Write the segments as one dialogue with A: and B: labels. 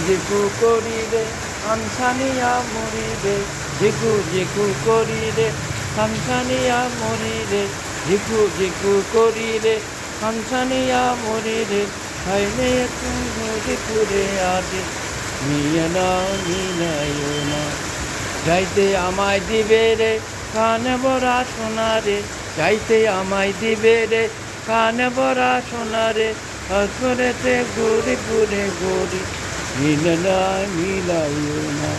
A: ঝিকু করি রে আনসানিয়া মরি রে ঝিকু করি রে আনসানিয়া মরি রে ঝিকু করি রে আনসানিয়া মরি রে হাইনে তুমি ঘুরে আদে নিয়ে নাও নিলাইও না যাইতে আমায় দিবে রে কান ভরা সোনা রে যাইতে আমায় দিবে রে কান ভরা সোনা রে আসরেতে ঘুরে ঘুরি মিলে না মিলাইও না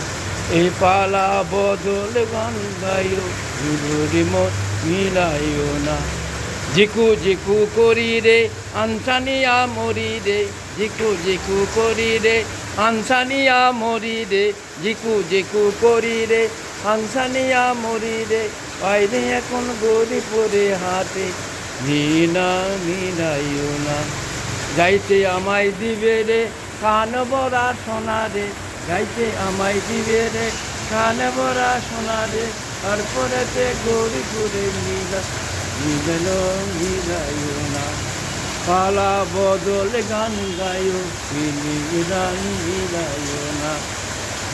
A: এই পালা বদল গান গাইও ঘুরি মন মিলাইও না ঝিকু করি রে আনসানিয়া মরি রে ঝিকু করি রে আনসানিয়া মরি রে ঝিকু করি রে আনসানিয়া মরি রে বাইরে এখন গড়ি পরে হাতে মিলাইও না যাইতে আমায় দিবে রে কান ভরা সোনা রে যাইতে আমায় দিবে রে কান ভরা সোনা রে তারপরেতে গড়ি ঘুরে মিলাইও না পালা বদল গান গাইও মিলাইও না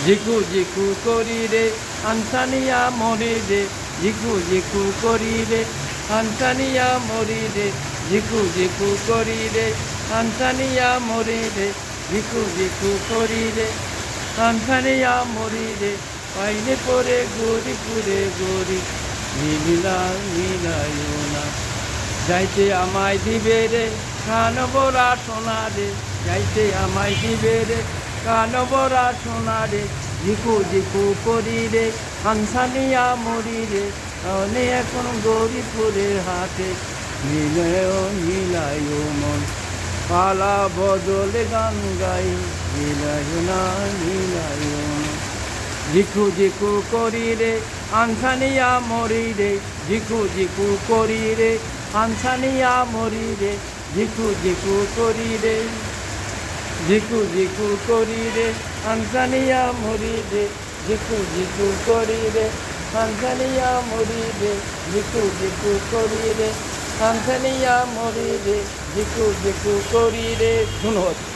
A: ঝিকু করি রে আনসানিয়া মরি রে ঝিকু করি রে আনসানিয়া মরি রে ঝিকু করি রে আনসানিয়া মরি রে ঝিকু করি রে আনসানিয়া মরি রে পাইলে পরে গড়ি মিলাইও না যাইতে আমায় দিবে রে কান ভরা সোনা রে যাইতে আমায় দিবে রে কান ভরা সোনা রে ঝিকু করি রে আনসানিয়া মরি রে তাহলে এখন গরিপুরের হাতে মিলাইও মন পালা বদলে গান গাই মিলাইও না ঝিকু করি রে আনসানিয়া মরি রে ঝিকু করি রে আনসানিয়া মরি রে ঝিকু করি রে ঝিকু করি রে আনসানিয়া মরি রে ঝিকু করি রে আনসানিয়া মরি রে ঝিকু করি রে আনসানিয়া মরি রে ঝিকু করি রে ধন্যবাদ।